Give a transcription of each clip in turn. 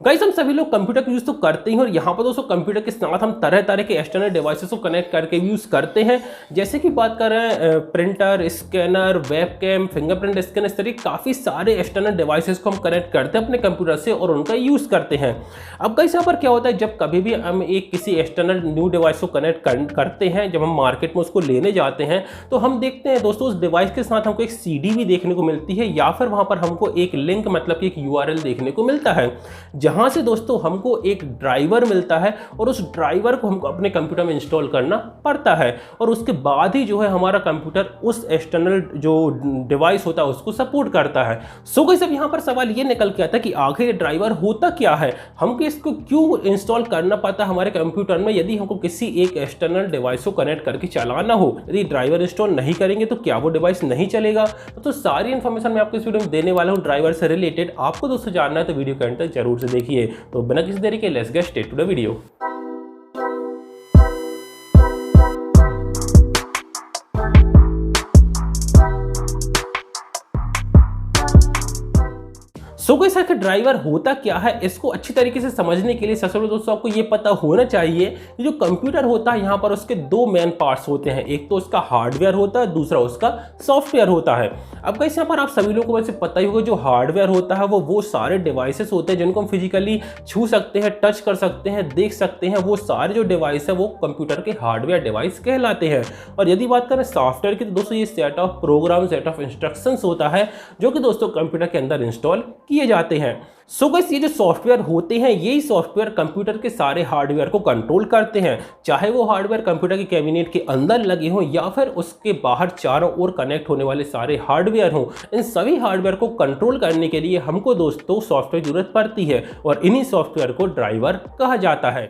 Guys हम सभी लोग कंप्यूटर का यूज़ तो करते हैं और यहाँ पर दोस्तों कंप्यूटर के साथ हम तरह तरह के एक्सटर्नल डिवाइसेस को कनेक्ट करके भी यूज़ करते हैं। जैसे कि बात कर रहे हैं printer, scanner, webcam, fingerprint scanner, इस तरह काफ़ी सारे एक्सटर्नल डिवाइसेस को हम कनेक्ट करते हैं अपने कंप्यूटर से और उनका यूज़ करते हैं। अब गाइस यहाँ पर क्या होता है, जब कभी भी हम एक किसी एक्सटर्नल न्यू डिवाइस को कनेक्ट करते हैं, जब हम मार्केट में उसको लेने जाते हैं तो हम देखते हैं दोस्तों उस डिवाइस के साथ हमको एक CD भी देखने को मिलती है या फिर वहाँ पर हमको एक लिंक मतलब कि एक URL देखने को मिलता है, जहां से दोस्तों हमको एक ड्राइवर मिलता है और उस ड्राइवर को हमको अपने कंप्यूटर में इंस्टॉल करना पड़ता है और उसके बाद ही जो है हमारा कंप्यूटर उस एक्सटर्नल जो डिवाइस होता है उसको सपोर्ट करता है। सो गाइस अब यहाँ पर सवाल ये निकल के आता है कि आखिर ये ड्राइवर होता क्या है, हमको इसको क्यों इंस्टॉल करना पड़ता है हमारे कंप्यूटर में यदि हमको किसी एक एक्सटर्नल डिवाइस को कनेक्ट करके चलाना हो। यदि ड्राइवर इंस्टॉल नहीं करेंगे तो क्या वो डिवाइस नहीं चलेगा? तो सारी इन्फॉर्मेशन मैं आपको इस वीडियो में देने वाला हूँ ड्राइवर से रिलेटेड। आपको दोस्तों जानना है तो वीडियो के अंत तक जरूर से देखिए। तो बिना किसी देरी के let's get started to the video. So guys आखिर ड्राइवर होता क्या है, इसको अच्छी तरीके से समझने के लिए सबसे पहले दोस्तों आपको ये पता होना चाहिए कि जो कंप्यूटर होता है यहाँ पर उसके दो मेन पार्ट्स होते हैं, एक तो उसका हार्डवेयर होता है, दूसरा उसका सॉफ्टवेयर होता है। अब गाइस यहाँ पर आप सभी लोगों को वैसे पता ही होगा जो हार्डवेयर होता है वो सारे डिवाइसेस होते हैं जिनको हम फिजिकली छू सकते हैं, टच कर सकते हैं, देख सकते हैं। वो सारे जो डिवाइस है वो कंप्यूटर के हार्डवेयर डिवाइस कहलाते हैं। और यदि बात करें सॉफ्टवेयर की तो दोस्तों ये set of program, set of instructions होता है जो कि दोस्तों कंप्यूटर के अंदर इंस्टॉल किए जाते हैं। सो गाइस ये जो सॉफ्टवेयर होते हैं यही सॉफ्टवेयर कंप्यूटर के सारे हार्डवेयर को कंट्रोल करते हैं, चाहे वो हार्डवेयर कंप्यूटर के कैबिनेट के अंदर लगे हों या फिर उसके बाहर चारों ओर कनेक्ट होने वाले सारे हार्डवेयर हों। इन सभी हार्डवेयर को कंट्रोल करने के लिए हमको दोस्तों सॉफ्टवेयर की जरूरत पड़ती है और इन्हीं सॉफ्टवेयर को ड्राइवर कहा जाता है।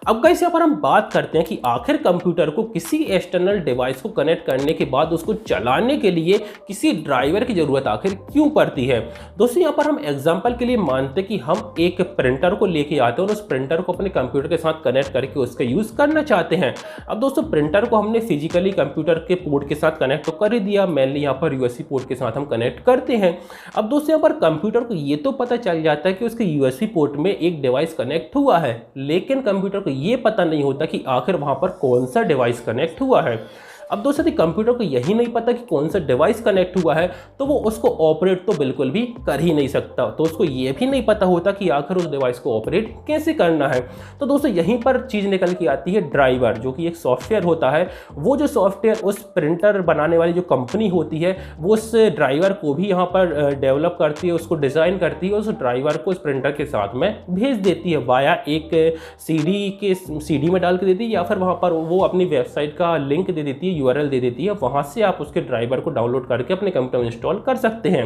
अब गाइस यहाँ पर हम बात करते हैं कि आखिर कंप्यूटर को किसी एक्सटर्नल डिवाइस को कनेक्ट करने के बाद उसको चलाने के लिए किसी ड्राइवर की जरूरत आखिर क्यों पड़ती है। दोस्तों यहाँ पर हम एग्जांपल के लिए मानते हैं कि हम एक प्रिंटर को लेके आते हैं और उस प्रिंटर को अपने कंप्यूटर के साथ कनेक्ट करके उसका यूज करना चाहते हैं। अब दोस्तों प्रिंटर को हमने फिजिकली कंप्यूटर के पोर्ट के साथ कनेक्ट तो कर ही दिया, मेनली यहाँ पर USB पोर्ट के साथ हम कनेक्ट करते हैं। अब दोस्तों यहाँ पर कंप्यूटर को ये तो पता चल जाता है कि उसके USB पोर्ट में एक डिवाइस कनेक्ट हुआ है, लेकिन कंप्यूटर को ये पता नहीं होता कि आखिर वहां पर कौन सा डिवाइस कनेक्ट हुआ है। अब दोस्तों यदि कंप्यूटर को यही नहीं पता कि कौन सा डिवाइस कनेक्ट हुआ है तो वो उसको ऑपरेट तो बिल्कुल भी कर ही नहीं सकता। तो उसको ये भी नहीं पता होता कि आखिर उस डिवाइस को ऑपरेट कैसे करना है। तो दोस्तों यहीं पर चीज़ निकल के आती है ड्राइवर, जो कि एक सॉफ्टवेयर होता है। वो जो सॉफ्टवेयर उस प्रिंटर बनाने वाली जो कंपनी होती है वो उस ड्राइवर को भी यहाँ पर डेवलप करती है, उसको डिज़ाइन करती है, उस ड्राइवर को उस प्रिंटर के साथ में भेज देती है वाया एक CD में डाल के देती है या फिर वहाँ पर वो अपनी वेबसाइट का लिंक दे देती है, URL दे देती है। वहां से आप उसके ड्राइवर को डाउनलोड करके अपने कंप्यूटर में इंस्टॉल कर सकते हैं।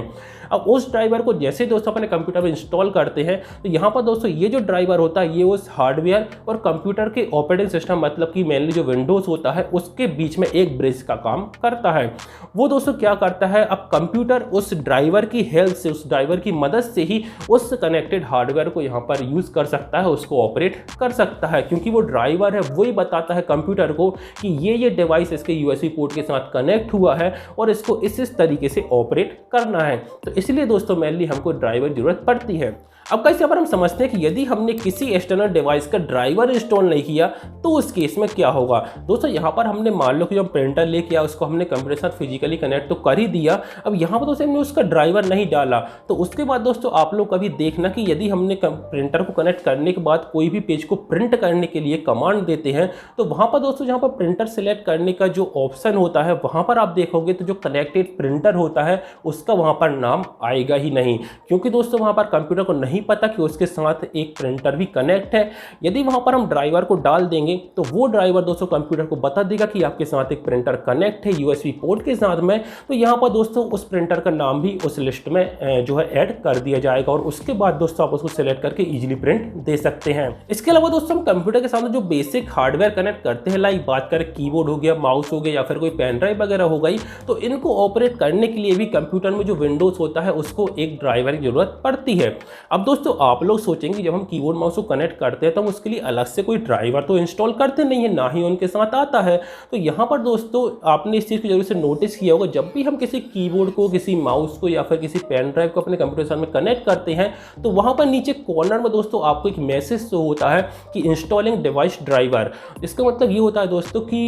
अब उस ड्राइवर को जैसे दोस्तों अपने कंप्यूटर में इंस्टॉल करते हैं तो यहाँ पर दोस्तों ये जो ड्राइवर होता है ये उस हार्डवेयर और कंप्यूटर के ऑपरेटिंग सिस्टम मतलब कि मेनली जो विंडोज होता है उसके बीच में एक ब्रिज का काम करता है। वो दोस्तों क्या करता है, अब कंप्यूटर उस ड्राइवर की हेल्प से, उस ड्राइवर की मदद से ही उस कनेक्टेड हार्डवेयर को यहाँ पर यूज कर सकता है, उसको ऑपरेट कर सकता है, क्योंकि वो ड्राइवर है वही बताता है कंप्यूटर को कि ये डिवाइस इसके USB पोर्ट के साथ कनेक्ट हुआ है और इसको इस तरीके से ऑपरेट करना है। तो इसलिए दोस्तों मेनली हमको ड्राइवर की जरूरत पड़ती है। अब गाइस यहाँ पर हम समझते हैं कि यदि हमने किसी एक्सटर्नल डिवाइस का ड्राइवर इंस्टॉल नहीं किया तो उस केस में क्या होगा। दोस्तों यहाँ पर हमने मान लो कि जो प्रिंटर लेके आया उसको हमने कंप्यूटर के साथ फिजिकली कनेक्ट तो कर ही दिया। अब यहाँ पर दोस्तों हमने उसका ड्राइवर नहीं डाला तो उसके बाद दोस्तों आप लोग कभी देखना कि यदि हमने प्रिंटर को कनेक्ट करने के बाद कोई भी पेज को प्रिंट करने के लिए कमांड देते हैं तो वहाँ पर दोस्तों जहाँ पर प्रिंटर सेलेक्ट करने का जो ऑप्शन होता है वहाँ पर आप देखोगे तो जो कनेक्टेड प्रिंटर होता है उसका वहाँ पर नाम आएगा ही नहीं, क्योंकि दोस्तों वहाँ पर कंप्यूटर को नहीं पता कि उसके साथ एक प्रिंटर भी कनेक्ट है। यदि वहां पर हम ड्राइवर को डाल देंगे तो वो ड्राइवर दोस्तों कंप्यूटर को बता देगा कि आपके साथ एक प्रिंटर कनेक्ट है USB पोर्ट के साथ में। तो यहां पर दोस्तों उस प्रिंटर का नाम भी उस लिस्ट में जो है ऐड कर दिया जाएगा और उसके बाद दोस्तों आप उसको सिलेक्ट करके इजीली प्रिंट दे सकते हैं। इसके अलावा दोस्तों हम कंप्यूटर के साथ जो बेसिक हार्डवेयर कनेक्ट करते हैं, लाइक बात करें कीबोर्ड हो गया, माउस हो गया या फिर कोई पेन ड्राइव वगैरह हो गई, तो इनको ऑपरेट करने के लिए भी कंप्यूटर में जो विंडोज होता है उसको एक ड्राइवर की जरूरत पड़ती है। अब दोस्तों आप लोग सोचेंगे जब हम कीबोर्ड माउस को कनेक्ट करते हैं तो हम उसके लिए अलग से कोई ड्राइवर तो इंस्टॉल करते नहीं है, ना ही उनके साथ आता है। तो यहाँ पर दोस्तों आपने इस चीज़ को जरूर से नोटिस किया होगा, जब भी हम किसी कीबोर्ड को, किसी माउस को या फिर किसी पेन ड्राइव को अपने कंप्यूटर के साथ में कनेक्ट करते हैं तो वहाँ पर नीचे कॉर्नर में दोस्तों आपको एक मैसेज शो होता है कि इंस्टॉलिंग डिवाइस ड्राइवर। इसका मतलब ये होता है दोस्तों कि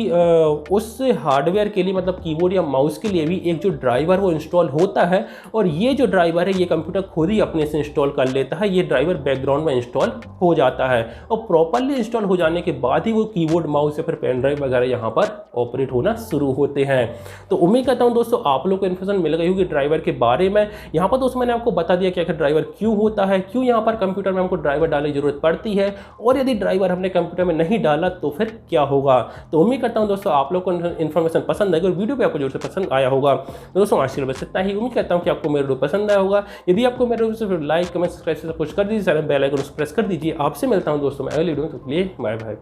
उस हार्डवेयर के लिए, मतलब कीबोर्ड या माउस के लिए भी एक जो ड्राइवर वो इंस्टॉल होता है, और ये जो ड्राइवर है ये कंप्यूटर खुद ही अपने से इंस्टॉल कर लेता है। ये ड्राइवर बैकग्राउंड में इंस्टॉल हो जाता है और प्रॉपरली इंस्टॉल हो जाने के बाद ही वो कीबोर्ड, माउस या फिर पेन ड्राइव वगैरह यहाँ पर ऑपरेट होना शुरू होते हैं। तो उम्मीद करता हूँ दोस्तों आप लोग को इन्फॉर्मेशन मिल गई होगी ड्राइवर के बारे में। यहाँ पर दोस्तों मैंने आपको बता दिया कि आखिर ड्राइवर क्यों होता है, क्यों यहाँ पर कंप्यूटर में हमको ड्राइवर डालने की जरूरत पड़ती है, और यदि ड्राइवर हमने कंप्यूटर में नहीं डाला तो फिर क्या होगा। तो उम्मीद करता हूँ दोस्तों आप लोग को इन्फॉर्मेशन पसंद आएगी और वीडियो पे आपको जरूर से पसंद आया होगा। दोस्तों आज के लिए बस इतना ही। उम्मीद करता हूँ कि आपको मेरा वीडियो पसंद आया होगा। यदि आपको मेरे वीडियो से लाइक, कमेंट, सब्सक्राइब से कुछ कर दीजिए, बेल आइकन प्रेस कर दीजिए। आपसे मिलता हूँ दोस्तों मैं अगली वीडियो में, तो के लिए बाय बाय।